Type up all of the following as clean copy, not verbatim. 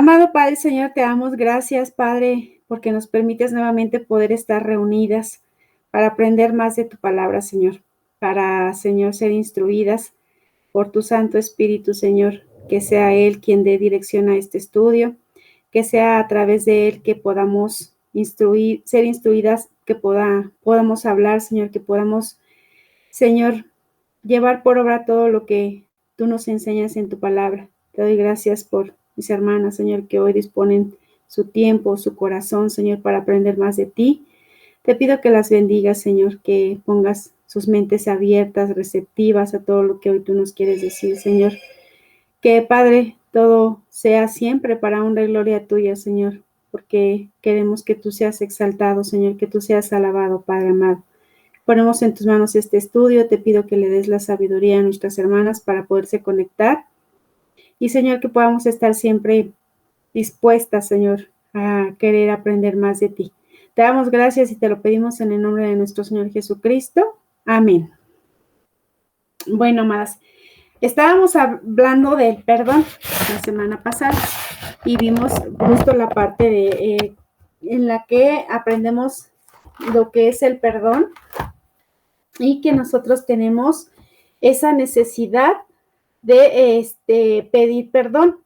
Amado Padre, Señor, te damos gracias, Padre, porque nos permites nuevamente poder estar reunidas para aprender más de tu palabra, Señor, para, Señor, ser instruidas por tu Santo Espíritu, Señor, que sea Él quien dé dirección a este estudio, que sea a través de Él que podamos ser instruidas, que podamos hablar, Señor, que podamos, Señor, llevar por obra todo lo que tú nos enseñas en tu palabra. Te doy gracias por mis hermanas, Señor, que hoy disponen su tiempo, su corazón, Señor, para aprender más de ti. Te pido que las bendigas, Señor, que pongas sus mentes abiertas, receptivas a todo lo que hoy tú nos quieres decir, Señor. Que, Padre, todo sea siempre para honra y gloria tuya, Señor, porque queremos que tú seas exaltado, Señor, que tú seas alabado, Padre amado. Ponemos en tus manos este estudio, te pido que le des la sabiduría a nuestras hermanas para poderse conectar y, Señor, que podamos estar siempre dispuestas, Señor, a querer aprender más de ti. Te damos gracias y te lo pedimos en el nombre de nuestro Señor Jesucristo. Amén. Bueno, amadas, estábamos hablando del perdón la semana pasada y vimos justo la parte en la que aprendemos lo que es el perdón y que nosotros tenemos esa necesidad de pedir perdón,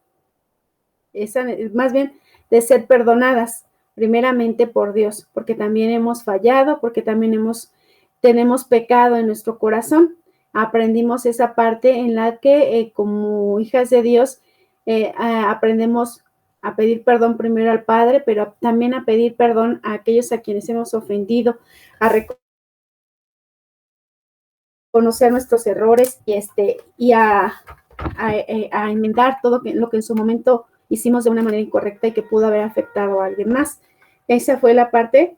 más bien de ser perdonadas primeramente por Dios, porque también hemos fallado, porque también tenemos pecado en nuestro corazón. Aprendimos esa parte en la que como hijas de Dios aprendemos a pedir perdón primero al Padre, pero también a pedir perdón a aquellos a quienes hemos ofendido, a reconocer nuestros errores y a enmendar todo lo que en su momento hicimos de una manera incorrecta y que pudo haber afectado a alguien más. Esa fue la parte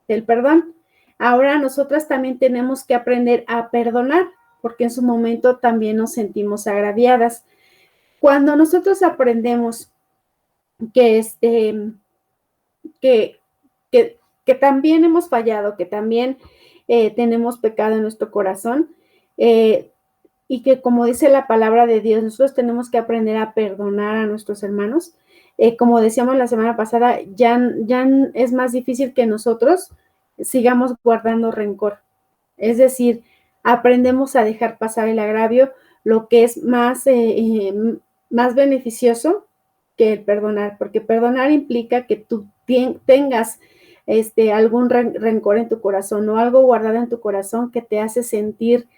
del perdón. Ahora nosotras también tenemos que aprender a perdonar, porque en su momento también nos sentimos agraviadas. Cuando nosotros aprendemos que también hemos fallado, que también tenemos pecado en nuestro corazón, y que, como dice la palabra de Dios, nosotros tenemos que aprender a perdonar a nuestros hermanos. Como decíamos la semana pasada, ya es más difícil que nosotros sigamos guardando rencor. Es decir, aprendemos a dejar pasar el agravio, lo que es más beneficioso que el perdonar, porque perdonar implica que tú tengas algún rencor en tu corazón o algo guardado en tu corazón que te hace sentir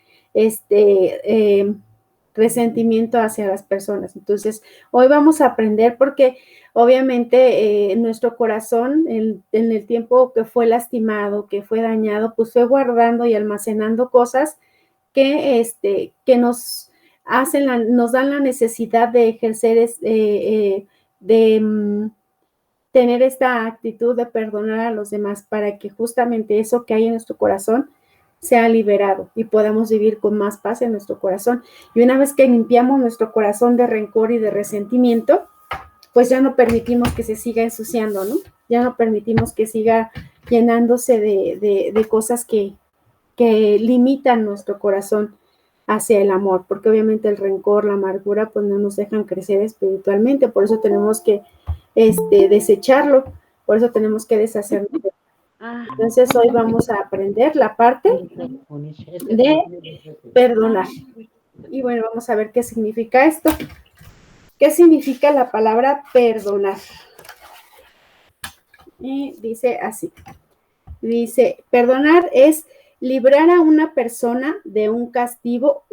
resentimiento hacia las personas. Entonces, hoy vamos a aprender porque obviamente nuestro corazón en el tiempo que fue lastimado, que fue dañado, pues fue guardando y almacenando cosas que nos nos dan la necesidad de ejercer, tener esta actitud de perdonar a los demás para que justamente eso que hay en nuestro corazón sea liberado y podamos vivir con más paz en nuestro corazón. Y una vez que limpiamos nuestro corazón de rencor y de resentimiento, pues ya no permitimos que se siga ensuciando, ¿no? Ya no permitimos que siga llenándose de cosas que limitan nuestro corazón hacia el amor, porque obviamente el rencor, la amargura, pues no nos dejan crecer espiritualmente, por eso tenemos que desecharlo, por eso tenemos que deshacernos. Entonces hoy vamos a aprender la parte de perdonar. Y bueno, vamos a ver qué significa esto. ¿Qué significa la palabra perdonar? Y dice así. Dice, perdonar es librar a una persona de un castigo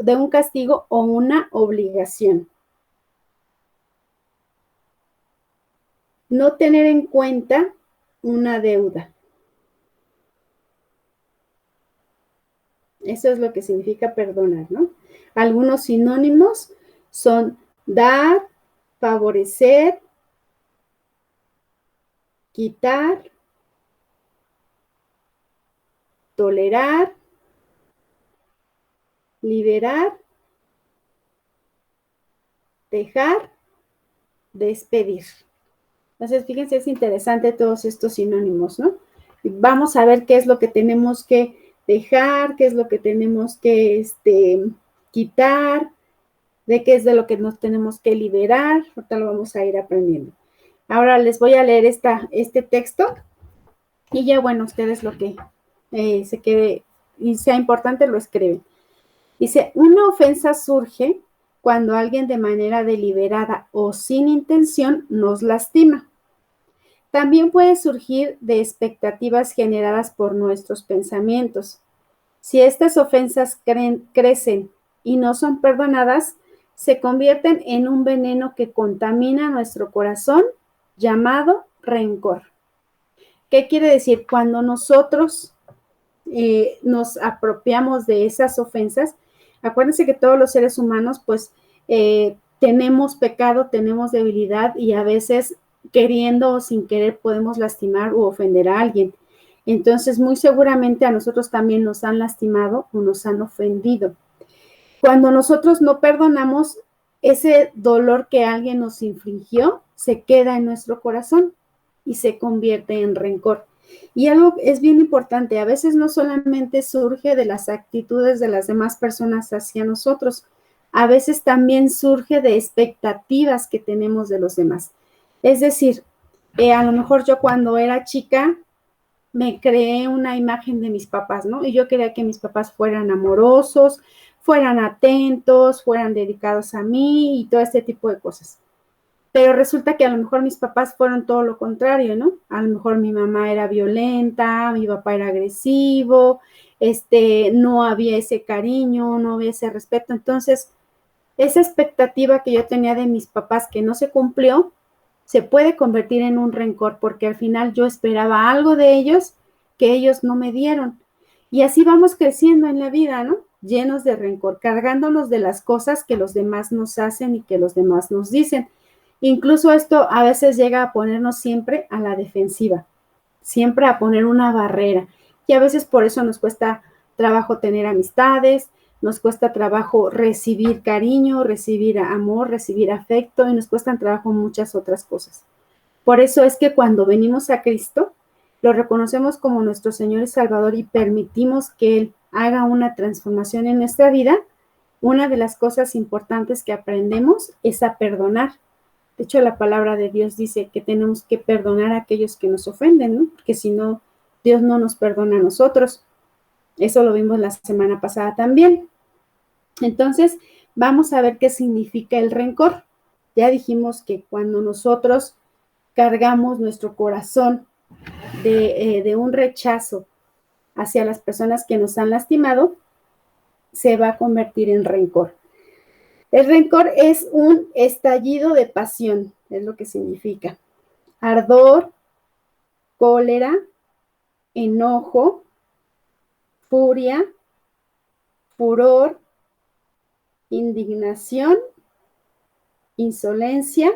o una obligación. No tener en cuenta una deuda. Eso es lo que significa perdonar, ¿no? Algunos sinónimos son dar, favorecer, quitar, tolerar, liberar, dejar, despedir. Entonces, fíjense, es interesante todos estos sinónimos, ¿no? Vamos a ver qué es lo que tenemos que dejar, qué es lo que tenemos que quitar, de qué es de lo que nos tenemos que liberar. Ahorita lo vamos a ir aprendiendo. Ahora les voy a leer este texto y ya, bueno, ustedes lo que se quede y sea importante lo escriben. Dice, una ofensa surge cuando alguien de manera deliberada o sin intención nos lastima. También puede surgir de expectativas generadas por nuestros pensamientos. Si estas ofensas crecen y no son perdonadas, se convierten en un veneno que contamina nuestro corazón, llamado rencor. ¿Qué quiere decir? Cuando nosotros nos apropiamos de esas ofensas, acuérdense que todos los seres humanos, pues, tenemos pecado, tenemos debilidad y a veces queriendo o sin querer podemos lastimar u ofender a alguien. Entonces, muy seguramente a nosotros también nos han lastimado o nos han ofendido. Cuando nosotros no perdonamos, ese dolor que alguien nos infligió se queda en nuestro corazón y se convierte en rencor. Y algo es bien importante, a veces no solamente surge de las actitudes de las demás personas hacia nosotros, a veces también surge de expectativas que tenemos de los demás. Es decir, a lo mejor yo cuando era chica me creé una imagen de mis papás, ¿no? Y yo quería que mis papás fueran amorosos, fueran atentos, fueran dedicados a mí y todo este tipo de cosas. Pero resulta que a lo mejor mis papás fueron todo lo contrario, ¿no? A lo mejor mi mamá era violenta, mi papá era agresivo, no había ese cariño, no había ese respeto. Entonces, esa expectativa que yo tenía de mis papás que no se cumplió, se puede convertir en un rencor porque al final yo esperaba algo de ellos que ellos no me dieron. Y así vamos creciendo en la vida, ¿no? Llenos de rencor, cargándonos de las cosas que los demás nos hacen y que los demás nos dicen. Incluso esto a veces llega a ponernos siempre a la defensiva, siempre a poner una barrera. Y a veces por eso nos cuesta trabajo tener amistades, nos cuesta trabajo recibir cariño, recibir amor, recibir afecto y nos cuestan trabajo muchas otras cosas. Por eso es que cuando venimos a Cristo, lo reconocemos como nuestro Señor y Salvador y permitimos que Él haga una transformación en nuestra vida. Una de las cosas importantes que aprendemos es a perdonar. De hecho, la palabra de Dios dice que tenemos que perdonar a aquellos que nos ofenden, ¿no? Porque si no, Dios no nos perdona a nosotros. Eso lo vimos la semana pasada también. Entonces, vamos a ver qué significa el rencor. Ya dijimos que cuando nosotros cargamos nuestro corazón de un rechazo hacia las personas que nos han lastimado, se va a convertir en rencor. El rencor es un estallido de pasión, es lo que significa. Ardor, cólera, enojo, furia, furor, indignación, insolencia,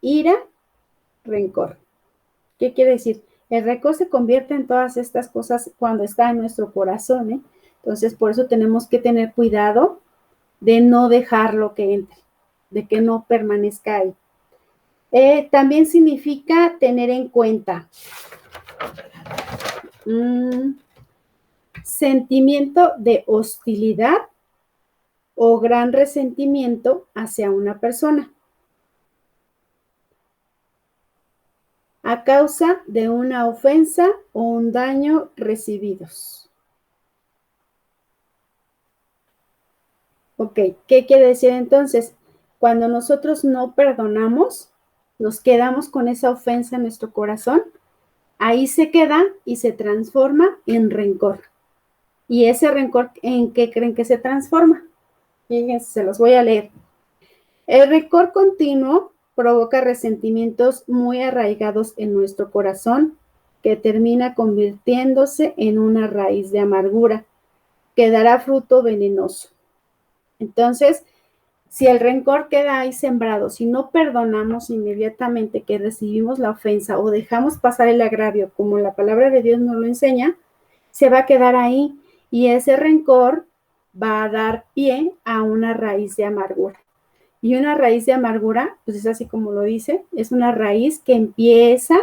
ira, rencor. ¿Qué quiere decir? El rencor se convierte en todas estas cosas cuando está en nuestro corazón, ¿eh? Entonces, por eso tenemos que tener cuidado de no dejarlo que entre, de que no permanezca ahí. También significa tener en cuenta. Sentimiento de hostilidad o gran resentimiento hacia una persona a causa de una ofensa o un daño recibidos. Ok, ¿qué quiere decir entonces? Cuando nosotros no perdonamos, nos quedamos con esa ofensa en nuestro corazón, ahí se queda y se transforma en rencor. ¿Y ese rencor en qué creen que se transforma? Fíjense, se los voy a leer. El rencor continuo provoca resentimientos muy arraigados en nuestro corazón que termina convirtiéndose en una raíz de amargura que dará fruto venenoso. Entonces, si el rencor queda ahí sembrado, si no perdonamos inmediatamente que recibimos la ofensa o dejamos pasar el agravio como la palabra de Dios nos lo enseña, se va a quedar ahí y ese rencor va a dar pie a una raíz de amargura. Y una raíz de amargura, pues es así como lo dice, es una raíz que empieza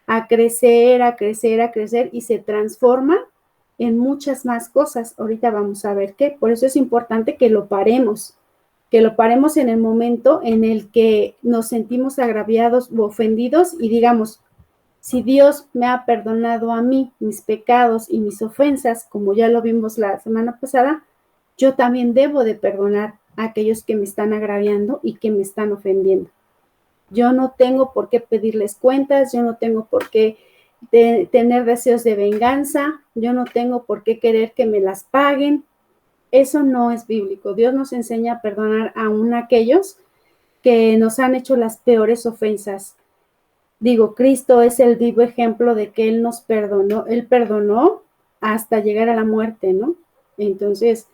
a crecer, a crecer, a crecer y se transforma en muchas más cosas. Ahorita vamos a ver qué. Por eso es importante que lo paremos, que lo paremos en el momento en el que nos sentimos agraviados u ofendidos y digamos, si Dios me ha perdonado a mí mis pecados y mis ofensas, como ya lo vimos la semana pasada, yo también debo de perdonar a aquellos que me están agraviando y que me están ofendiendo. Yo no tengo por qué pedirles cuentas, yo no tengo por qué tener deseos de venganza, yo no tengo por qué querer que me las paguen. Eso no es bíblico. Dios nos enseña a perdonar aún a aquellos que nos han hecho las peores ofensas. Digo, Cristo es el vivo ejemplo de que Él nos perdonó, Él perdonó hasta llegar a la muerte, ¿no? Entonces,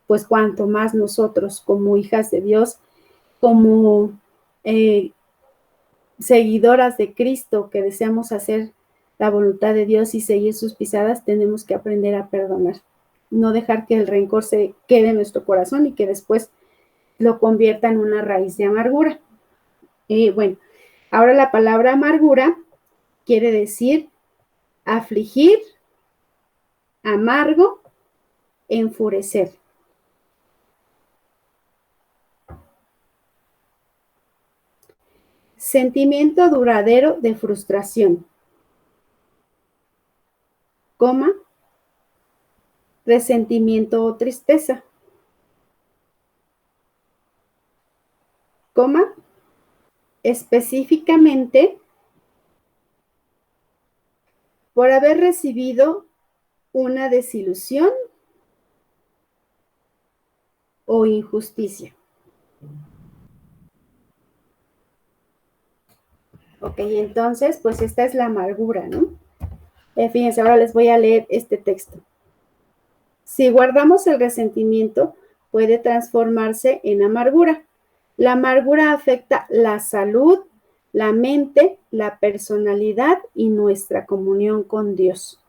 pues cuanto más nosotros como hijas de Dios, como seguidoras de Cristo que deseamos hacer la voluntad de Dios y seguir sus pisadas, tenemos que aprender a perdonar. No dejar que el rencor se quede en nuestro corazón y que después lo convierta en una raíz de amargura. Bueno, ahora la palabra amargura quiere decir afligir, amargo, enfurecer. Sentimiento duradero de frustración, coma, resentimiento o tristeza, coma, específicamente por haber recibido una desilusión o injusticia. Ok, entonces, pues esta es la amargura, ¿no? Fíjense, ahora les voy a leer este texto. Si guardamos el resentimiento, puede transformarse en amargura. La amargura afecta la salud, la mente, la personalidad y nuestra comunión con Dios.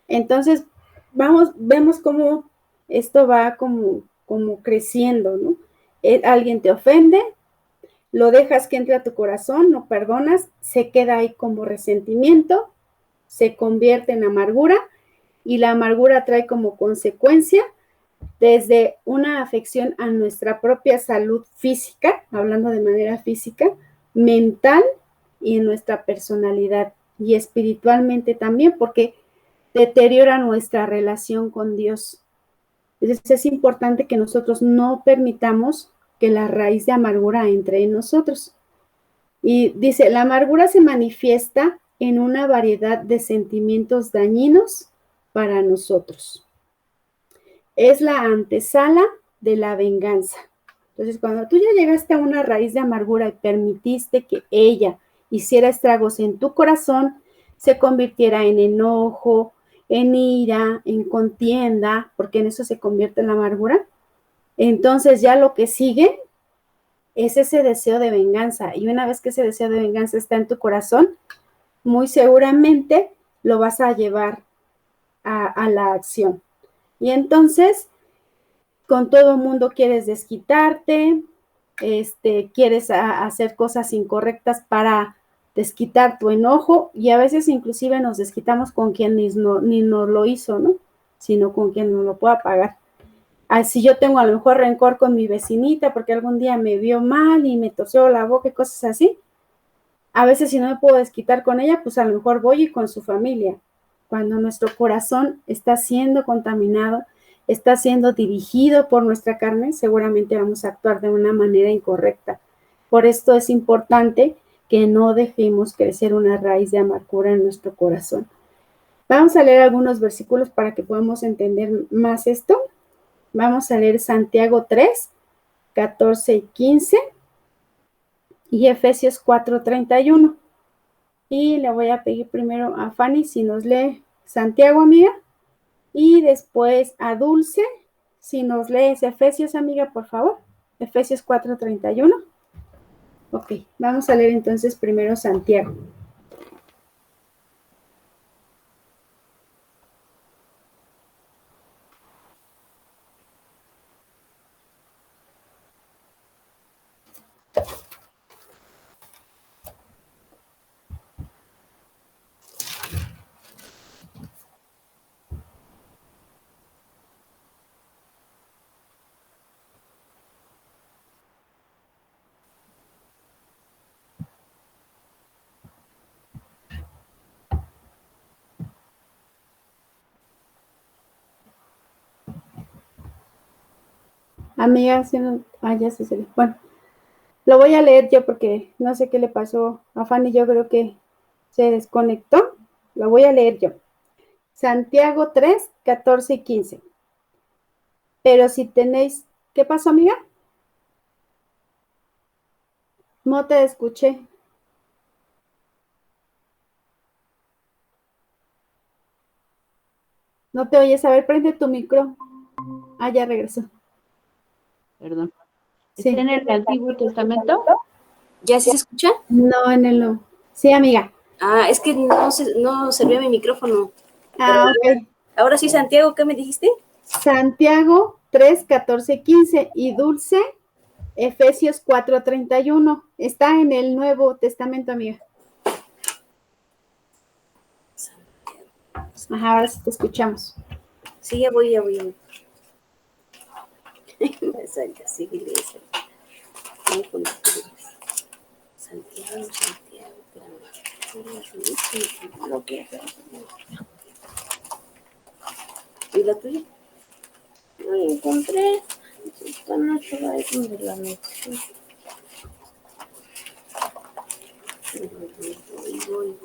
Entonces, vemos cómo esto va como creciendo, ¿no? Alguien te ofende, lo dejas que entre a tu corazón, no perdonas, se queda ahí como resentimiento, se convierte en amargura y la amargura trae como consecuencia desde una afección a nuestra propia salud física, hablando de manera física, mental y en nuestra personalidad y espiritualmente también, porque deteriora nuestra relación con Dios. Entonces es importante que nosotros no permitamos que la raíz de amargura entre en nosotros. Y dice, la amargura se manifiesta en una variedad de sentimientos dañinos para nosotros. Es la antesala de la venganza. Entonces, cuando tú ya llegaste a una raíz de amargura y permitiste que ella hiciera estragos en tu corazón, se convirtiera en enojo, en ira, en contienda, porque en eso se convierte la amargura, entonces ya lo que sigue es ese deseo de venganza. Y una vez que ese deseo de venganza está en tu corazón, muy seguramente lo vas a llevar a la acción. Y entonces, con todo el mundo quieres desquitarte, quieres hacer cosas incorrectas para desquitar tu enojo y a veces inclusive nos desquitamos con quien ni nos lo hizo, ¿no? Sino con quien nos lo pueda pagar. Si yo tengo a lo mejor rencor con mi vecinita porque algún día me vio mal y me torció la boca y cosas así, a veces si no me puedo desquitar con ella, pues a lo mejor voy y con su familia. Cuando nuestro corazón está siendo contaminado, está siendo dirigido por nuestra carne, seguramente vamos a actuar de una manera incorrecta. Por esto es importante que no dejemos crecer una raíz de amargura en nuestro corazón. Vamos a leer algunos versículos para que podamos entender más esto. Vamos a leer Santiago 3, 14 y 15 y Efesios 4, 31. Y le voy a pedir primero a Fanny si nos lee Santiago, amiga, y después a Dulce si nos lees Efesios, amiga, por favor. Efesios 4, 31. Ok, vamos a leer entonces primero Santiago. Amiga, si no, ya se salió. Bueno, lo voy a leer yo porque no sé qué le pasó a Fanny, yo creo que se desconectó. Lo voy a leer yo. Santiago 3, 14 y 15. Pero si tenéis, ¿qué pasó, amiga? No te escuché. No te oyes. A ver, prende tu micro. Ah, ya regresó. Perdón. ¿Está Sí. en el Antiguo Testamento? ¿Ya sí se escucha? No, en el no. Sí, amiga. Ah, es que no servía mi micrófono. Pero Ah, ok. ahora sí, Santiago, ¿qué me dijiste? Santiago 3, 14, 15 y Dulce, Efesios 4, 31. Está en el Nuevo Testamento, amiga. Ajá, ahora sí te escuchamos. Sí, ya voy. Santa, sí, iglesia. Santiago, espérame. ¿Y la tuya? No la encontré. Está Nacho ahí donde la metí. Voy.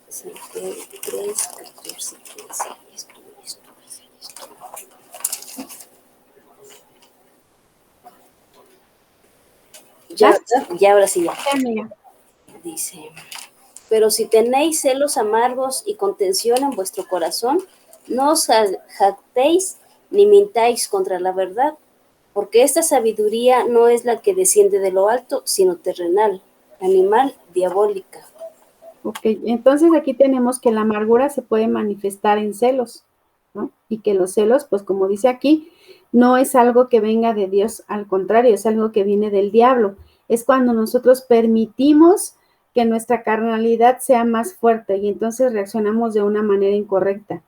Santiago 3, 14, 15. Esto. Ya, ahora sí ya. Sí, amiga. Dice, pero si tenéis celos amargos y contención en vuestro corazón, no os jactéis ni mintáis contra la verdad, porque esta sabiduría no es la que desciende de lo alto, sino terrenal, animal, diabólica. Ok, entonces aquí tenemos que la amargura se puede manifestar en celos, ¿no? Y que los celos, pues como dice aquí, no es algo que venga de Dios, al contrario, es algo que viene del diablo. Es cuando nosotros permitimos que nuestra carnalidad sea más fuerte y entonces reaccionamos de una manera incorrecta.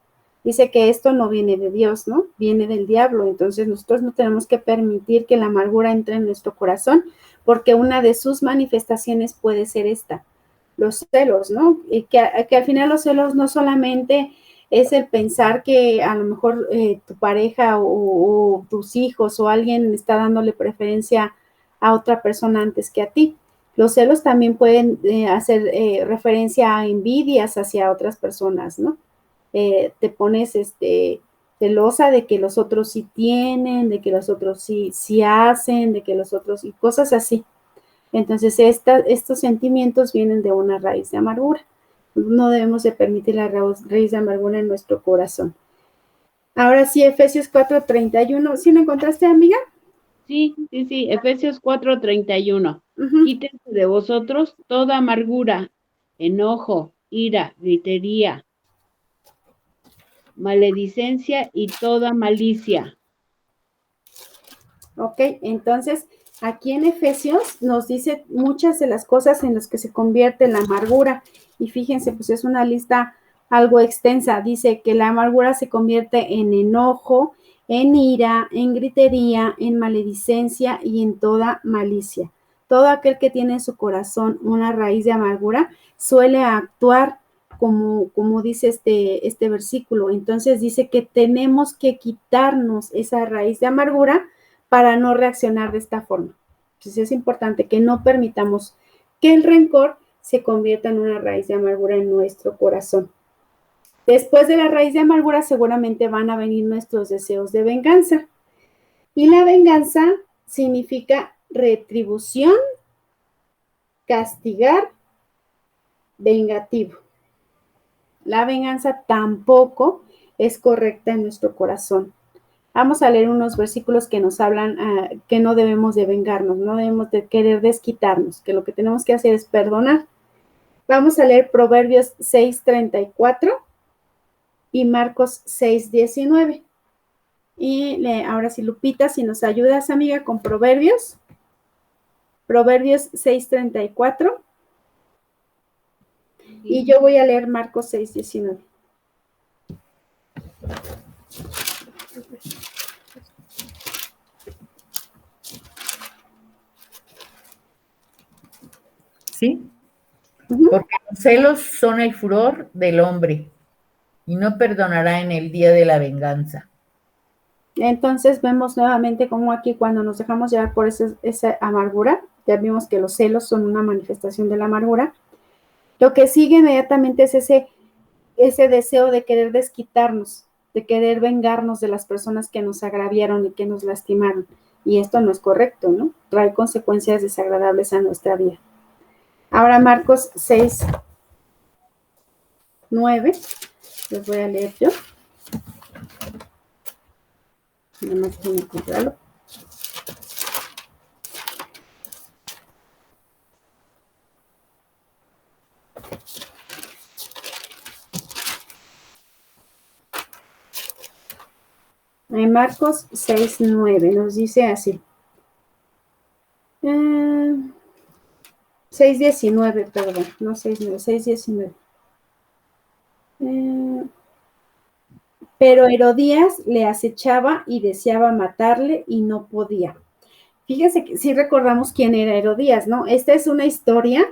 Dice que esto no viene de Dios, ¿no? Viene del diablo. Entonces nosotros no tenemos que permitir que la amargura entre en nuestro corazón porque una de sus manifestaciones puede ser esta, los celos, ¿no? Y que al final los celos no solamente es el pensar que a lo mejor tu pareja o tus hijos o alguien está dándole preferencia a otra persona antes que a ti. Los celos también pueden hacer referencia a envidias hacia otras personas, ¿no? Te pones celosa de que los otros sí tienen, de que los otros sí hacen, de que los otros y cosas así. Entonces, estos sentimientos vienen de una raíz de amargura. No debemos de permitir la raíz de amargura en nuestro corazón. Ahora sí, Efesios 4:31. ¿Sí lo encontraste, amiga? Sí, Efesios 4:31. Uh-huh. Quítense de vosotros toda amargura, enojo, ira, gritería, maledicencia y toda malicia. Ok, entonces aquí en Efesios nos dice muchas de las cosas en las que se convierte la amargura. Y fíjense, pues es una lista algo extensa. Dice que la amargura se convierte en enojo, en ira, en gritería, en maledicencia y en toda malicia. Todo aquel que tiene en su corazón una raíz de amargura suele actuar como dice este versículo. Entonces dice que tenemos que quitarnos esa raíz de amargura para no reaccionar de esta forma. Entonces es importante que no permitamos que el rencor se convierta en una raíz de amargura en nuestro corazón. Después de la raíz de amargura seguramente van a venir nuestros deseos de venganza. Y la venganza significa retribución, castigar, vengativo. La venganza tampoco es correcta en nuestro corazón. Vamos a leer unos versículos que nos hablan que no debemos de vengarnos, no debemos de querer desquitarnos, que lo que tenemos que hacer es perdonar. Vamos a leer Proverbios 6:34 y Marcos 6:19. Y ahora sí, Lupita, si nos ayudas, amiga, con Proverbios. Proverbios 6:34. Y yo voy a leer Marcos 6:19. ¿Sí? Uh-huh. Porque los celos son el furor del hombre, y no perdonará en el día de la venganza. Entonces vemos nuevamente como aquí cuando nos dejamos llevar por esa amargura, ya vimos que los celos son una manifestación de la amargura. Lo que sigue inmediatamente es ese deseo de querer desquitarnos, de querer vengarnos de las personas que nos agraviaron y que nos lastimaron. Y esto no es correcto, ¿no? Trae consecuencias desagradables a nuestra vida. Ahora Marcos 6, 9, les voy a leer yo. Nada más déjenme encontrarlo. En Marcos 6, 9 nos dice así. 6:19, perdón, no 6:9, 6:19. Pero Herodías le acechaba y deseaba matarle y no podía. Fíjense que sí recordamos quién era Herodías, ¿no? Esta es una historia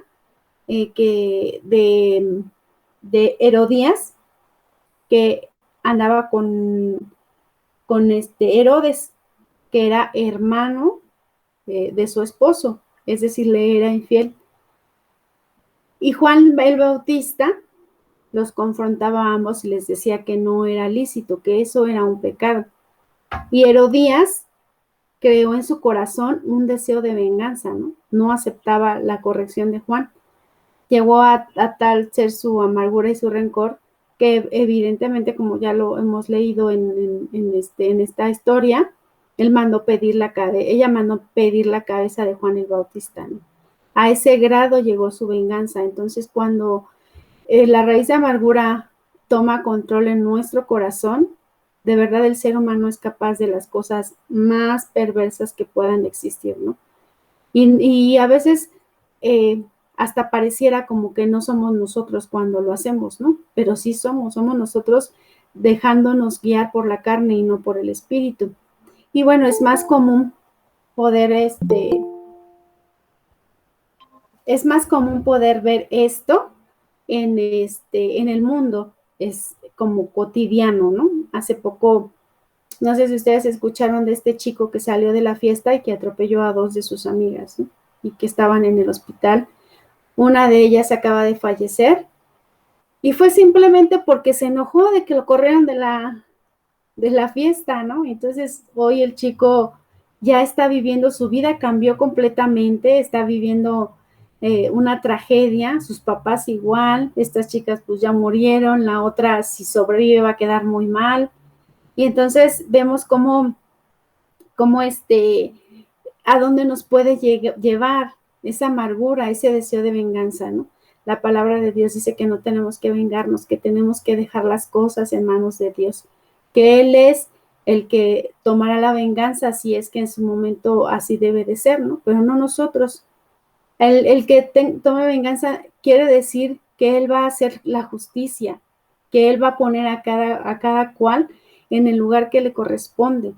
que de Herodías que andaba con Herodes, que era hermano de su esposo, es decir, le era infiel. Y Juan el Bautista los confrontaba a ambos y les decía que no era lícito, que eso era un pecado. Y Herodías creó en su corazón un deseo de venganza, ¿no? No aceptaba la corrección de Juan. Llegó a tal ser su amargura y su rencor que evidentemente, como ya lo hemos leído en esta historia, ella mandó pedir la cabeza de Juan el Bautista, ¿no? A ese grado llegó su venganza. Entonces, cuando la raíz de amargura toma control en nuestro corazón, de verdad el ser humano es capaz de las cosas más perversas que puedan existir, ¿no? Y a veces hasta pareciera como que no somos nosotros cuando lo hacemos, ¿no? Pero sí somos nosotros dejándonos guiar por la carne y no por el espíritu. Y bueno, es más común poder ver esto en el mundo, es como cotidiano, ¿no? Hace poco, no sé si ustedes escucharon de este chico que salió de la fiesta y que atropelló a 2 de sus amigas, ¿no? Y que estaban en el hospital. Una de ellas acaba de fallecer y fue simplemente porque se enojó de que lo corrieron de la fiesta, ¿no? Entonces hoy el chico ya está viviendo su vida, cambió completamente, está viviendo una tragedia, sus papás igual, estas chicas pues ya murieron, la otra si sobrevive va a quedar muy mal. Y entonces vemos cómo a dónde nos puede llevar esa amargura, ese deseo de venganza, ¿no? La palabra de Dios dice que no tenemos que vengarnos, que tenemos que dejar las cosas en manos de Dios, que Él es el que tomará la venganza si es que en su momento así debe de ser, ¿no? Pero no nosotros. El que tome venganza quiere decir que Él va a hacer la justicia, que Él va a poner a cada cual en el lugar que le corresponde.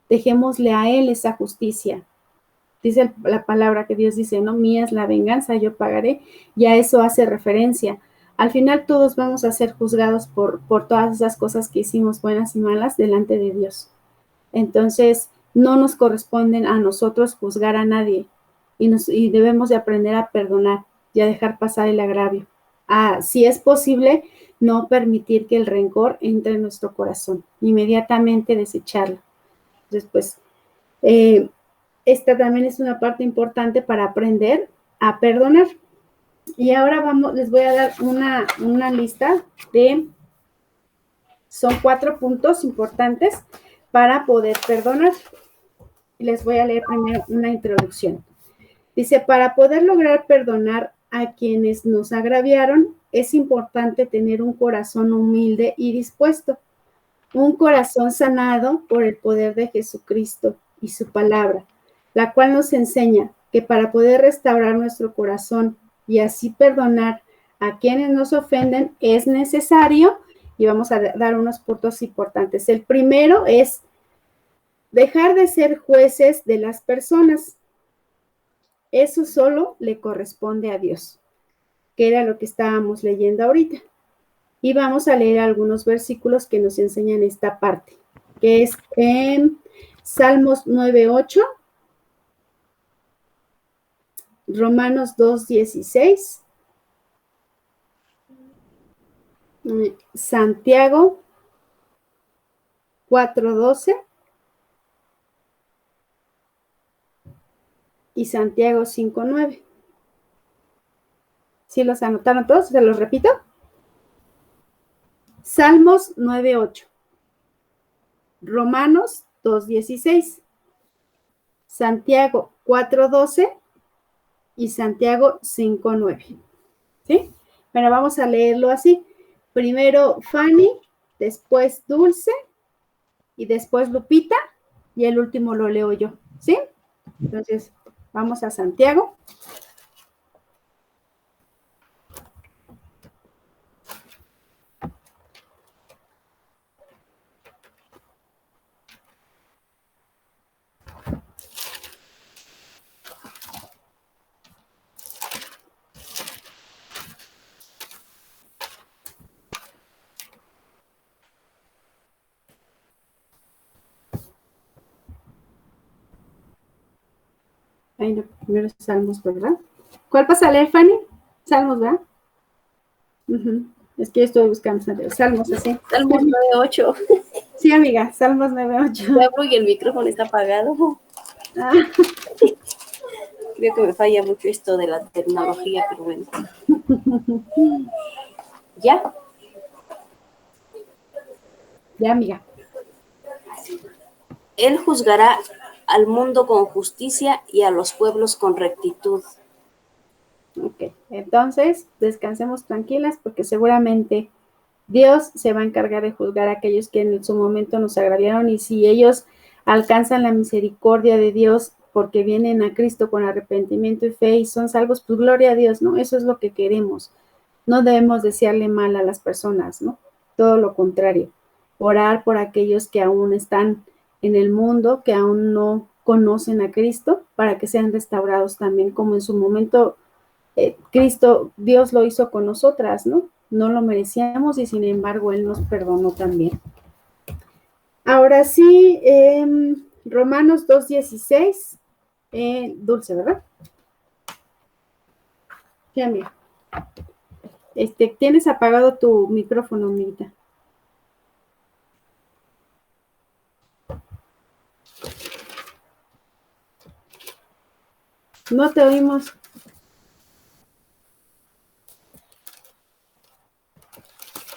Dejémosle a Él esa justicia. Dice la palabra que Dios dice, no, mía es la venganza, yo pagaré. Ya eso hace referencia. Al final todos vamos a ser juzgados por todas esas cosas que hicimos, buenas y malas, delante de Dios. Entonces, no nos corresponden a nosotros juzgar a nadie y debemos de aprender a perdonar y a dejar pasar el agravio. Si es posible, no permitir que el rencor entre en nuestro corazón, inmediatamente desecharlo. Entonces, pues, esta también es una parte importante para aprender a perdonar. Y ahora les voy a dar una lista son 4 puntos importantes para poder perdonar. Les voy a leer primero una introducción. Dice, para poder lograr perdonar a quienes nos agraviaron, es importante tener un corazón humilde y dispuesto, un corazón sanado por el poder de Jesucristo y su palabra, la cual nos enseña que para poder restaurar nuestro corazón y así perdonar a quienes nos ofenden es necesario, y vamos a dar unos puntos importantes. El primero es dejar de ser jueces de las personas. Eso solo le corresponde a Dios. que era lo que estábamos leyendo ahorita. Y vamos a leer algunos versículos que nos enseñan esta parte, que es en Salmos 9:8, Romanos 2:16, Santiago 4:12 y Santiago 5:9. ¿Sí los anotaron todos? ¿Se los repito? Salmos 9:8, Romanos 2:16, Santiago 4:12 y Santiago 5:9. ¿Sí? Bueno, vamos a leerlo así. Primero Fanny, después Dulce y después Lupita y el último lo leo yo. ¿Sí? Entonces, vamos a Santiago. Ay, no, primero Salmos, ¿verdad? ¿Cuál vas a leer, Fanny? Salmos, ¿verdad? Es que yo estoy buscando Salmos, así. Salmos 9:8. Sí, amiga, Salmos 9:8. Y el micrófono está apagado. Ah. Creo que me falla mucho esto de la tecnología, pero bueno. ¿Ya? Ya, amiga. Él juzgará al mundo con justicia y a los pueblos con rectitud. Ok, entonces descansemos tranquilas porque seguramente Dios se va a encargar de juzgar a aquellos que en su momento nos agraviaron, y si ellos alcanzan la misericordia de Dios porque vienen a Cristo con arrepentimiento y fe y son salvos, pues gloria a Dios, ¿no? Eso es lo que queremos. No debemos desearle mal a las personas, ¿no? Todo lo contrario. Orar por aquellos que aún están en el mundo, que aún no conocen a Cristo, para que sean restaurados también, como en su momento Cristo, Dios lo hizo con nosotras, ¿no? No lo merecíamos y sin embargo Él nos perdonó también. Ahora sí, Romanos 2:16, Dulce, ¿verdad? Sí, amiga. Tienes apagado tu micrófono, amiguita. No te oímos.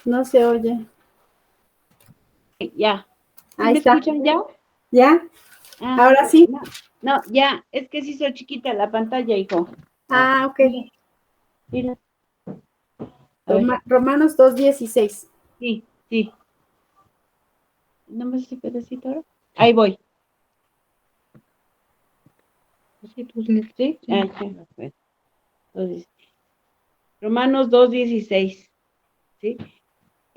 No se oye. Ya. Ahí ¿Me está. escuchan ya? ¿Ya? Ah, Ahora sí. No, ya. Es que sí soy chiquita la pantalla, hijo. Ah, ok. Mira. Romanos 2:16. Sí. ¿No me hace pedacito ahora? Ahí voy. ¿Sí? Ah, ya. Entonces, Romanos 2:16. ¿Sí?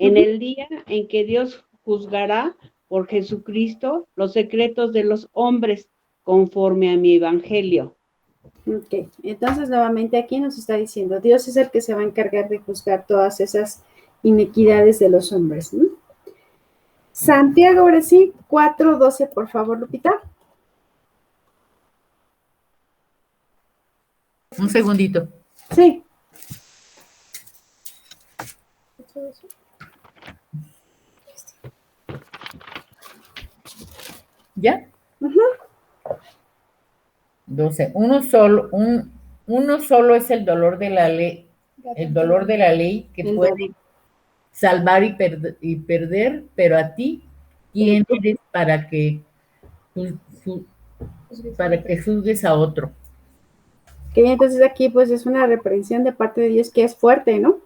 En el día en que Dios juzgará por Jesucristo los secretos de los hombres conforme a mi evangelio. Ok, entonces nuevamente aquí nos está diciendo, Dios es el que se va a encargar de juzgar todas esas inequidades de los hombres, ¿no? Santiago, ahora sí, 4:12, por favor, Lupita. Un segundito. Sí. ¿Ya? 12. Uno solo es el dolor de la ley que puede salvar y perder, pero a ti, ¿quién eres para que juzgues a otro? Que entonces aquí pues es una reprensión de parte de Dios que es fuerte, ¿no?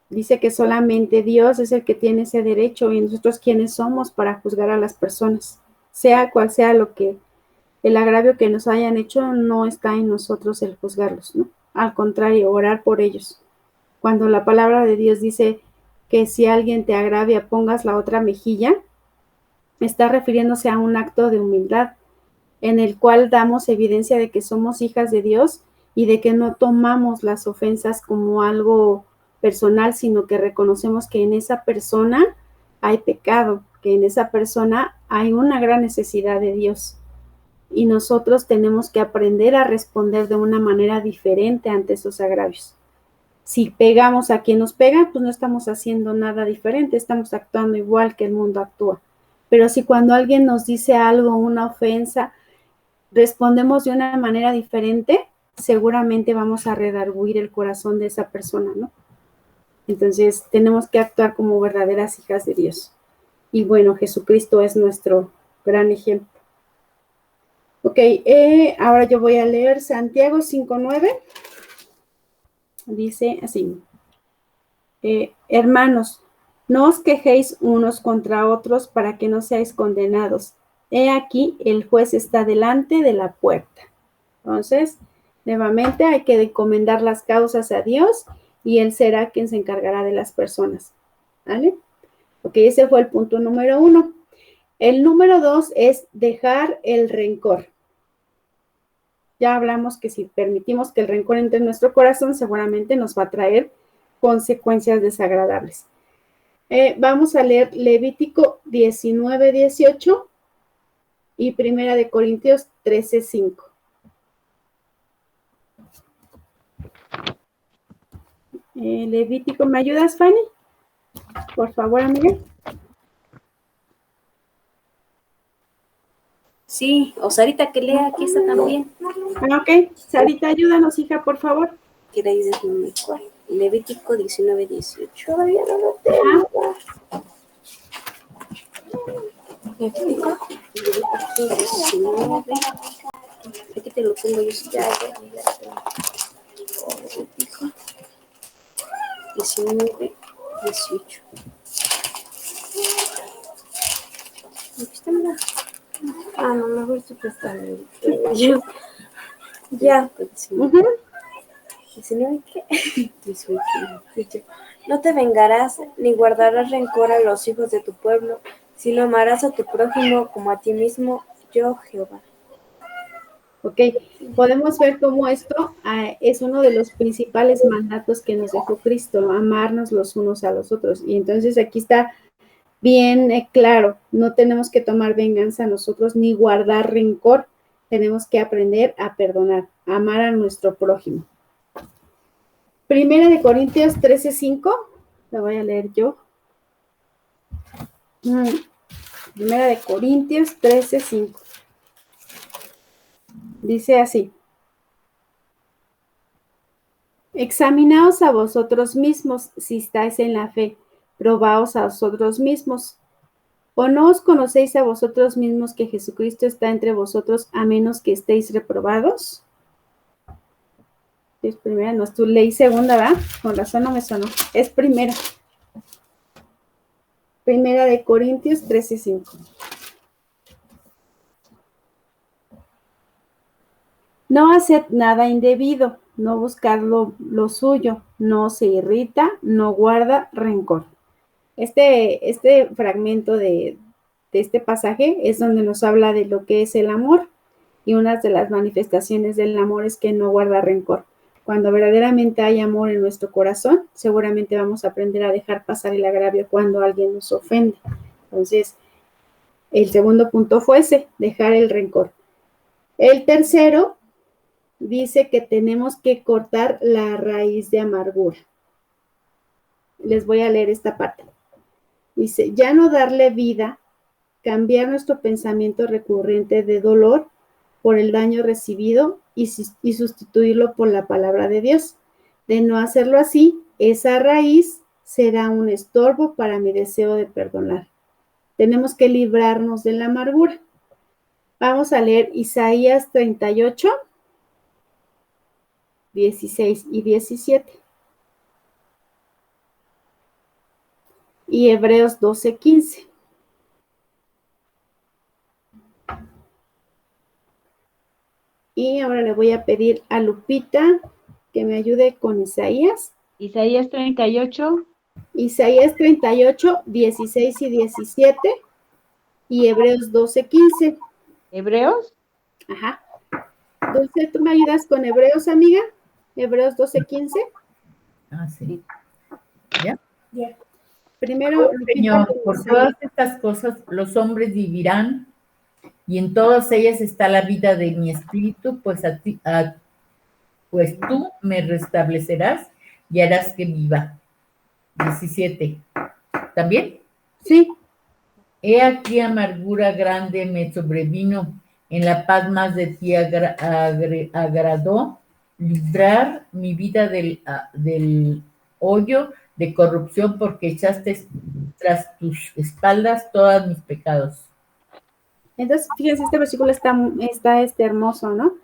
Dice que solamente Dios es el que tiene ese derecho y nosotros quiénes somos para juzgar a las personas, sea cual sea el agravio que nos hayan hecho, no está en nosotros el juzgarlos, ¿no? Al contrario, orar por ellos. Cuando la palabra de Dios dice que si alguien te agravia, pongas la otra mejilla, está refiriéndose a un acto de humildad en el cual damos evidencia de que somos hijas de Dios y de que no tomamos las ofensas como algo personal, sino que reconocemos que en esa persona hay pecado, que en esa persona hay una gran necesidad de Dios. Y nosotros tenemos que aprender a responder de una manera diferente ante esos agravios. Si pegamos a quien nos pega, pues no estamos haciendo nada diferente, estamos actuando igual que el mundo actúa. Pero si cuando alguien nos dice algo, una ofensa, respondemos de una manera diferente, seguramente vamos a redarguir el corazón de esa persona, ¿no? Entonces, tenemos que actuar como verdaderas hijas de Dios. Y bueno, Jesucristo es nuestro gran ejemplo. Ok, ahora yo voy a leer Santiago 5:9. Dice así: hermanos, no os quejéis unos contra otros para que no seáis condenados. He aquí, el juez está delante de la puerta. Entonces, nuevamente hay que encomendar las causas a Dios y Él será quien se encargará de las personas. ¿Vale? Ok, ese fue el punto número 1. El número 2 es dejar el rencor. Ya hablamos que si permitimos que el rencor entre en nuestro corazón, seguramente nos va a traer consecuencias desagradables. Vamos a leer Levítico 19:18 y Primera de Corintios 13:5. Levítico, ¿me ayudas, Fanny? Por favor, amiga. Sí, o Sarita que lea, aquí está también. Ok, Sarita, ayúdanos, hija, por favor. ¿Qué le dices, mami? ¿Cuál? Levítico 19:18. Todavía no lo tengo. Levítico 19. Aquí te lo pongo yo. Ya. Levítico 19:18. Aquí está, mira. Ah, no, mejor se presta. Ya. 19, ¿qué? 18. No te vengarás ni guardarás rencor a los hijos de tu pueblo, sino amarás a tu prójimo como a ti mismo, yo Jehová. Ok, podemos ver cómo esto es uno de los principales mandatos que nos dejó Cristo, amarnos los unos a los otros. Y entonces aquí está bien claro, no tenemos que tomar venganza nosotros ni guardar rencor, tenemos que aprender a perdonar, a amar a nuestro prójimo. Primera de Corintios 13:5, la voy a leer yo. Primera de Corintios 13:5. Dice así: examinaos a vosotros mismos si estáis en la fe, probaos a vosotros mismos. ¿O no os conocéis a vosotros mismos que Jesucristo está entre vosotros a menos que estéis reprobados? Es primera, no es tu ley segunda, ¿verdad? Con razón no me sonó. Es primera. Primera de Corintios 13:5. No haced nada indebido, no buscad lo suyo, no se irrita, no guarda rencor. Este fragmento de este pasaje es donde nos habla de lo que es el amor, y una de las manifestaciones del amor es que no guarda rencor. Cuando verdaderamente hay amor en nuestro corazón, seguramente vamos a aprender a dejar pasar el agravio cuando alguien nos ofende. Entonces, el segundo punto fue ese, dejar el rencor. El tercero dice que tenemos que cortar la raíz de amargura. Les voy a leer esta parte. Dice, ya no darle vida, cambiar nuestro pensamiento recurrente de dolor por el daño recibido y sustituirlo por la palabra de Dios. De no hacerlo así, esa raíz será un estorbo para mi deseo de perdonar. Tenemos que librarnos de la amargura. Vamos a leer Isaías 38, 16 y 17. Y Hebreos 12:15. Y ahora le voy a pedir a Lupita que me ayude con Isaías. Isaías 38. Isaías 38, 16 y 17. Y Hebreos 12:15. ¿Hebreos? Ajá. Dulce, ¿tú me ayudas con Hebreos, amiga? Hebreos 12:15. Ah, sí. ¿Ya? Primero, Señor, Lupita, por todas estas cosas los hombres vivirán y en todas ellas está la vida de mi espíritu, pues tú me restablecerás y harás que viva. 17. ¿También? sí, He aquí amargura grande me sobrevino, en la paz más de ti agradó librar mi vida del hoyo de corrupción, porque echaste tras tus espaldas todos mis pecados. entonces, fíjense, este versículo está hermoso, ¿no?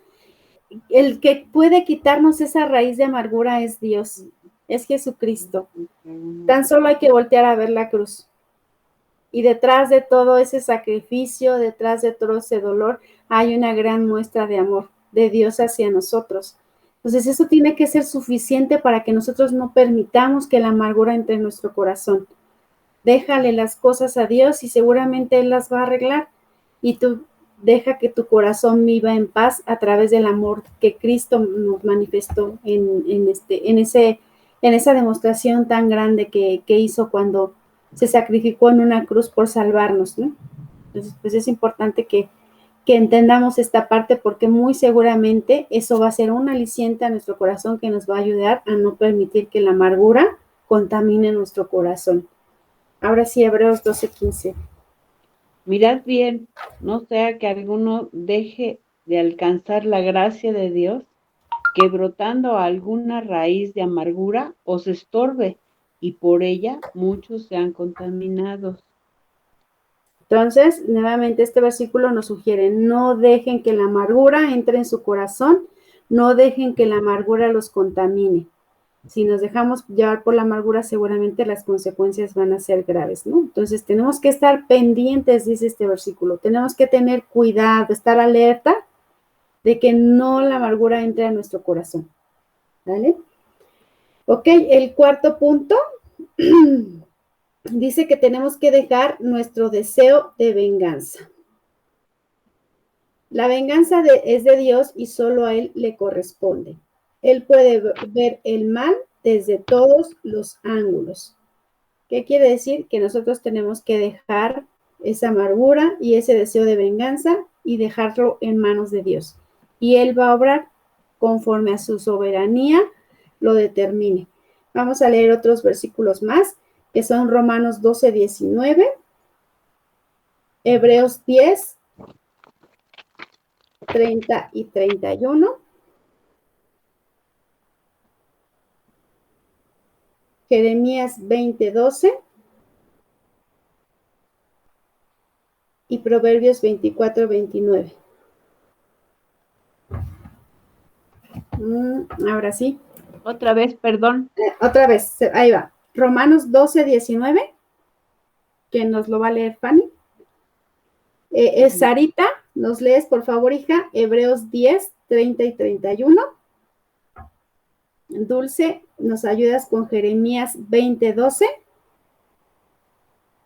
El que puede quitarnos esa raíz de amargura es Dios, es Jesucristo. Tan solo hay que voltear a ver la cruz. Y detrás de todo ese sacrificio, detrás de todo ese dolor, hay una gran muestra de amor de Dios hacia nosotros. Entonces, eso tiene que ser suficiente para que nosotros no permitamos que la amargura entre en nuestro corazón. Déjale las cosas a Dios y seguramente Él las va a arreglar. Y tú deja que tu corazón viva en paz a través del amor que Cristo nos manifestó en esa demostración tan grande que hizo cuando se sacrificó en una cruz por salvarnos, ¿no? Entonces, pues es importante que entendamos esta parte porque muy seguramente eso va a ser un aliciente a nuestro corazón que nos va a ayudar a no permitir que la amargura contamine nuestro corazón. Ahora sí, Hebreos 12:15. Mirad bien, no sea que alguno deje de alcanzar la gracia de Dios, que brotando alguna raíz de amargura os estorbe, y por ella muchos sean contaminados. Entonces, nuevamente este versículo nos sugiere, no dejen que la amargura entre en su corazón, no dejen que la amargura los contamine. Si nos dejamos llevar por la amargura, seguramente las consecuencias van a ser graves, ¿no? Entonces, tenemos que estar pendientes, dice este versículo, tenemos que tener cuidado, estar alerta de que no la amargura entre a nuestro corazón, ¿vale? Ok, el cuarto punto dice que tenemos que dejar nuestro deseo de venganza. La venganza es de Dios y solo a Él le corresponde. Él puede ver el mal desde todos los ángulos. ¿Qué quiere decir? Que nosotros tenemos que dejar esa amargura y ese deseo de venganza y dejarlo en manos de Dios. Y Él va a obrar conforme a su soberanía lo determine. Vamos a leer otros versículos más, que son Romanos 12:19, Hebreos 10, 30 y 31, Jeremías 20:12 y Proverbios 24:29. Ahora sí. Otra vez, perdón. Otra vez, ahí va. Romanos 12:19, que nos lo va a leer Fanny. Sarita, nos lees, por favor, hija, Hebreos 10, 30 y 31. Dulce, nos ayudas con Jeremías 20:12.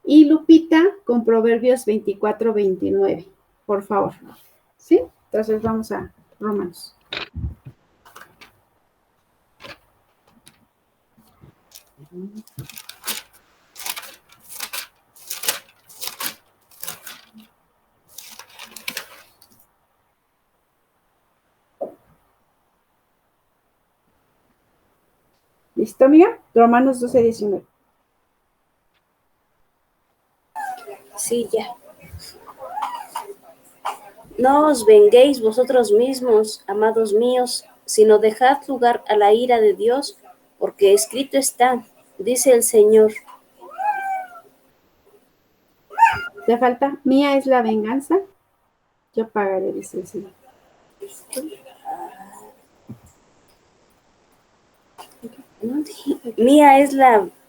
Y Lupita con Proverbios 24:29, por favor. ¿Sí? Entonces vamos a Romanos. ¿Listo, amiga? Romanos 12:19. Sí, ya. No os venguéis vosotros mismos, amados míos, sino dejad lugar a la ira de Dios, porque escrito está, dice el Señor. ¿Te falta? Mía es la venganza, yo pagaré, dice el Señor. Mía es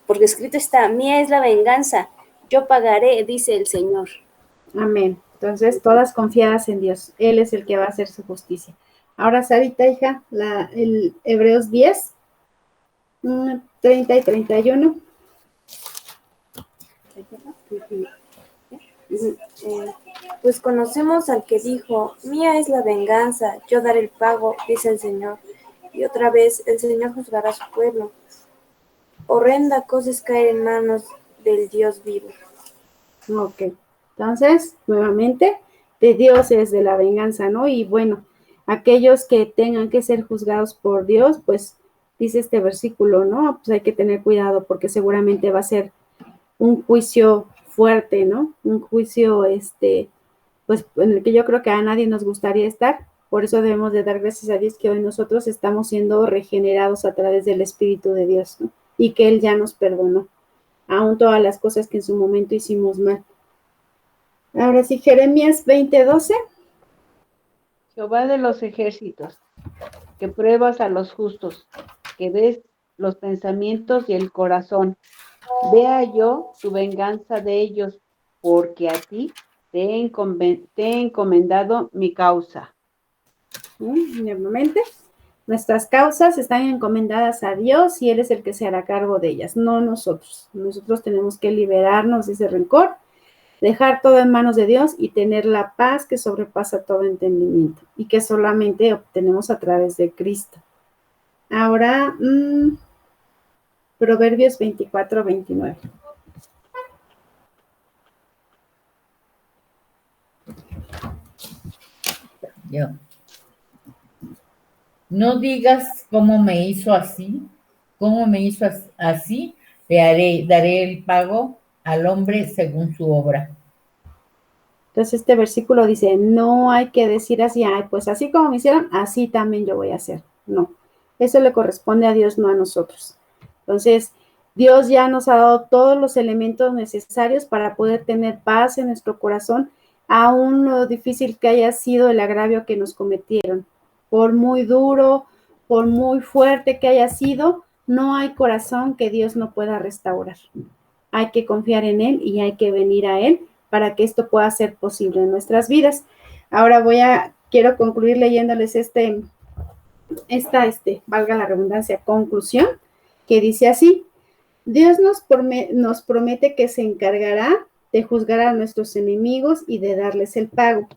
porque escrito está, mía es la venganza, yo pagaré, dice el Señor. Amén. Entonces, todas confiadas en Dios. Él es el que va a hacer su justicia. Ahora, Sarita, hija, el Hebreos 10, 30 y 31. Pues conocemos al que dijo, mía es la venganza, yo daré el pago, dice el Señor. Y otra vez el Señor juzgará a su pueblo. Horrenda cosa es caer en manos del Dios vivo. Ok, entonces, nuevamente, de Dios es de la venganza, ¿no? Y bueno, aquellos que tengan que ser juzgados por Dios, pues dice este versículo, ¿no? Pues hay que tener cuidado porque seguramente va a ser un juicio fuerte, ¿no? Un juicio, pues en el que yo creo que a nadie nos gustaría estar. Por eso debemos de dar gracias a Dios que hoy nosotros estamos siendo regenerados a través del Espíritu de Dios, ¿no? Y que Él ya nos perdonó, aún todas las cosas que en su momento hicimos mal. Ahora sí, Jeremías 20:12. Jehová de los ejércitos, que pruebas a los justos, que ves los pensamientos y el corazón. Vea yo tu venganza de ellos, porque a ti te he encomendado mi causa. Nuevamente, nuestras causas están encomendadas a Dios y Él es el que se hará cargo de ellas, no nosotros. Nosotros tenemos que liberarnos de ese rencor, dejar todo en manos de Dios y tener la paz que sobrepasa todo entendimiento y que solamente obtenemos a través de Cristo. Ahora, Proverbios 24:29. Yo. No digas cómo me hizo así, daré el pago al hombre según su obra. Entonces este versículo dice, no hay que decir así, ay, pues así como me hicieron, así también yo voy a hacer. No, eso le corresponde a Dios, no a nosotros. Entonces, Dios ya nos ha dado todos los elementos necesarios para poder tener paz en nuestro corazón, aún lo difícil que haya sido el agravio que nos cometieron. Por muy duro, por muy fuerte que haya sido, no hay corazón que Dios no pueda restaurar. Hay que confiar en Él y hay que venir a Él para que esto pueda ser posible en nuestras vidas. Ahora quiero concluir leyéndoles valga la redundancia, conclusión, que dice así: Dios nos promete que se encargará de juzgar a nuestros enemigos y de darles el pago,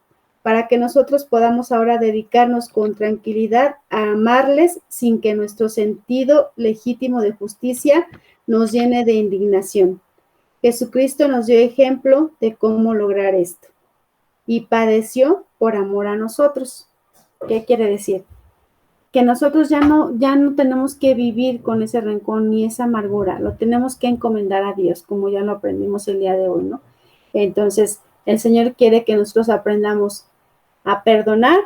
para que nosotros podamos ahora dedicarnos con tranquilidad a amarles sin que nuestro sentido legítimo de justicia nos llene de indignación. Jesucristo nos dio ejemplo de cómo lograr esto y padeció por amor a nosotros. ¿Qué quiere decir? Que nosotros ya no tenemos que vivir con ese rencor ni esa amargura, lo tenemos que encomendar a Dios, como ya lo aprendimos el día de hoy, ¿no? Entonces, el Señor quiere que nosotros aprendamos a perdonar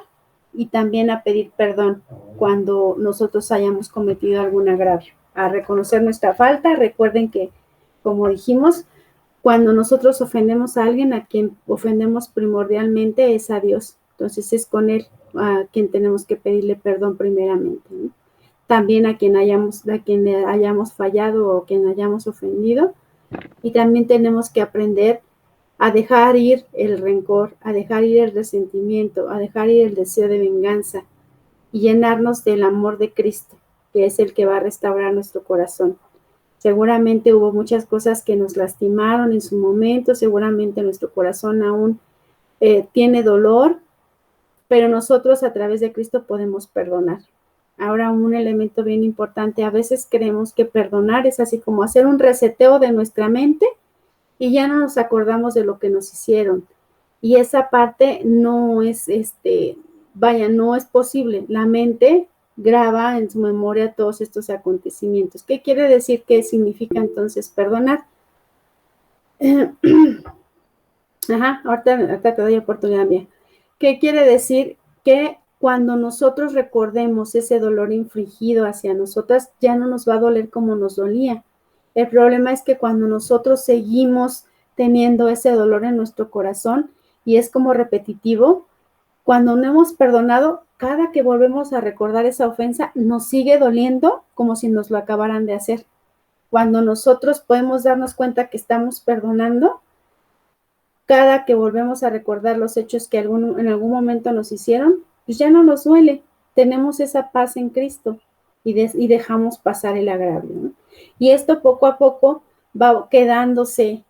y también a pedir perdón cuando nosotros hayamos cometido algún agravio, a reconocer nuestra falta. Recuerden que, como dijimos, cuando nosotros ofendemos a alguien, a quien ofendemos primordialmente es a Dios. Entonces es con Él a quien tenemos que pedirle perdón primeramente, ¿no? También a quien hayamos fallado o quien hayamos ofendido. Y también tenemos que aprender a dejar ir el rencor, a dejar ir el resentimiento, a dejar ir el deseo de venganza y llenarnos del amor de Cristo, que es el que va a restaurar nuestro corazón. Seguramente hubo muchas cosas que nos lastimaron en su momento, seguramente nuestro corazón aún tiene dolor, pero nosotros a través de Cristo podemos perdonar. Ahora, un elemento bien importante, a veces creemos que perdonar es así como hacer un reseteo de nuestra mente y ya no nos acordamos de lo que nos hicieron. Y esa parte no es, no es posible. La mente graba en su memoria todos estos acontecimientos. ¿Qué quiere decir? ¿Qué significa entonces perdonar? Ahorita te doy oportunidad mía. ¿Qué quiere decir? Que cuando nosotros recordemos ese dolor infligido hacia nosotras, ya no nos va a doler como nos dolía. El problema es que cuando nosotros seguimos teniendo ese dolor en nuestro corazón y es como repetitivo, cuando no hemos perdonado, cada que volvemos a recordar esa ofensa, nos sigue doliendo como si nos lo acabaran de hacer. Cuando nosotros podemos darnos cuenta que estamos perdonando, cada que volvemos a recordar los hechos que en algún momento nos hicieron, pues ya no nos duele. Tenemos esa paz en Cristo y dejamos pasar el agravio, ¿no? Y esto poco a poco va quedándose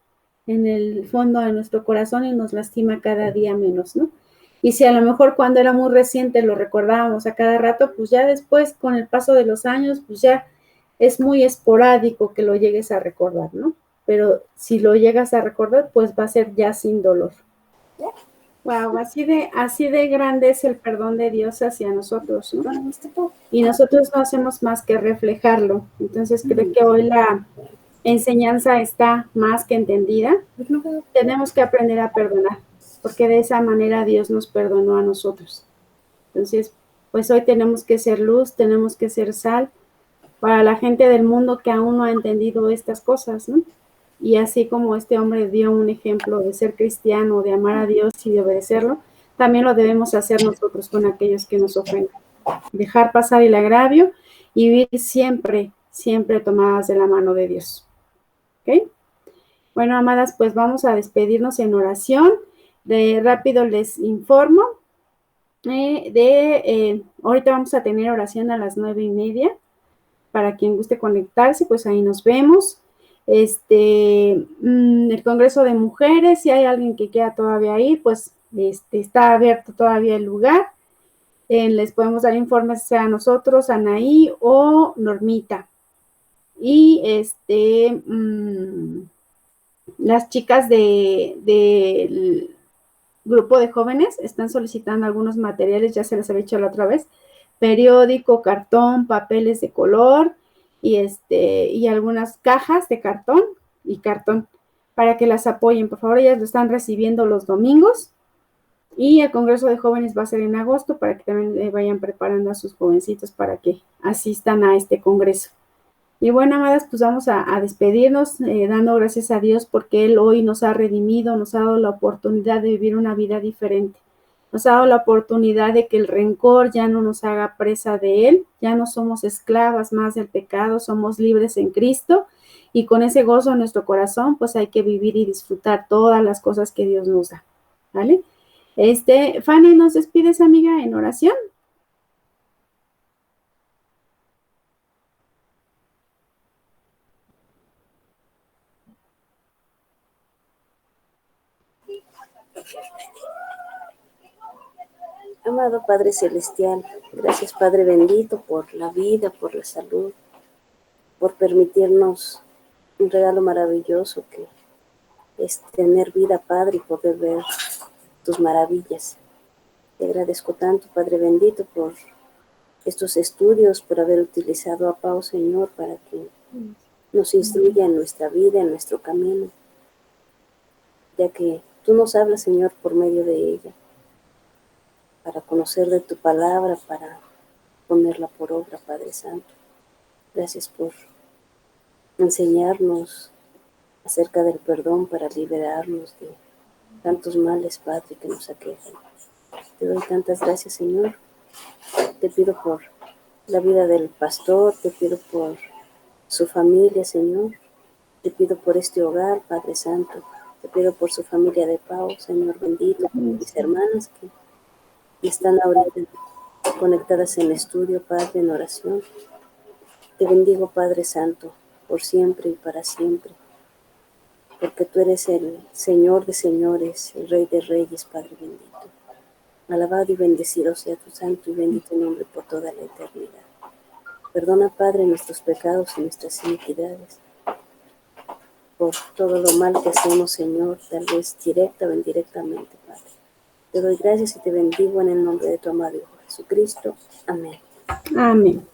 en el fondo de nuestro corazón y nos lastima cada día menos, ¿no? Y si a lo mejor cuando era muy reciente lo recordábamos a cada rato, pues ya después, con el paso de los años, pues ya es muy esporádico que lo llegues a recordar, ¿no? Pero si lo llegas a recordar, pues va a ser ya sin dolor. Wow, así de grande es el perdón de Dios hacia nosotros, ¿no? Y nosotros no hacemos más que reflejarlo. Entonces creo que hoy la enseñanza está más que entendida. Tenemos que aprender a perdonar, porque de esa manera Dios nos perdonó a nosotros. Entonces, pues hoy tenemos que ser luz, tenemos que ser sal para la gente del mundo que aún no ha entendido estas cosas, ¿no? Y así como este hombre dio un ejemplo de ser cristiano, de amar a Dios y de obedecerlo, también lo debemos hacer nosotros con aquellos que nos ofenden. Dejar pasar el agravio y vivir siempre, siempre tomadas de la mano de Dios. ¿Ok? Bueno, amadas, pues vamos a despedirnos en oración. Rápido les informo. Ahorita vamos a tener oración a las 9:30. Para quien guste conectarse, pues ahí nos vemos. El Congreso de Mujeres, si hay alguien que quiera todavía ir, pues está abierto todavía el lugar. Les podemos dar informes, sea nosotros, Anaí o Normita. Y las chicas del grupo de jóvenes están solicitando algunos materiales, ya se les había dicho la otra vez, periódico, cartón, papeles de color y algunas cajas de cartón y cartón para que las apoyen. Por favor, ellas lo están recibiendo los domingos y el Congreso de Jóvenes va a ser en agosto para que también vayan preparando a sus jovencitos para que asistan a este congreso. Y bueno, amadas, pues vamos a despedirnos dando gracias a Dios porque Él hoy nos ha redimido, nos ha dado la oportunidad de vivir una vida diferente. Nos ha dado la oportunidad de que el rencor ya no nos haga presa de Él, ya no somos esclavas más del pecado, somos libres en Cristo y con ese gozo en nuestro corazón, pues hay que vivir y disfrutar todas las cosas que Dios nos da, ¿vale? Fanny, ¿nos despides, amiga, en oración? Amado Padre Celestial, gracias Padre bendito por la vida, por la salud, por permitirnos un regalo maravilloso que es tener vida, Padre, y poder ver tus maravillas. Te agradezco tanto, Padre bendito, por estos estudios, por haber utilizado a Pau, Señor, para que nos instruya en nuestra vida, en nuestro camino, ya que tú nos hablas, Señor, por medio de ella, para conocer de tu palabra, para ponerla por obra, Padre Santo. Gracias por enseñarnos acerca del perdón para liberarnos de tantos males, Padre, que nos aquejan. Te doy tantas gracias, Señor. Te pido por la vida del pastor, te pido por su familia, Señor. Te pido por este hogar, Padre Santo. Te pido por su familia de Pau, Señor bendito, por mis hermanas que están ahorita conectadas en el estudio, Padre, en oración. Te bendigo, Padre Santo, por siempre y para siempre, porque tú eres el Señor de señores, el Rey de reyes, Padre bendito. Alabado y bendecido sea tu santo y bendito nombre por toda la eternidad. Perdona, Padre, nuestros pecados y nuestras iniquidades, por todo lo mal que hacemos, Señor, tal vez directa o indirectamente, Padre. Te doy gracias y te bendigo en el nombre de tu amado Hijo Jesucristo. Amén. Amén.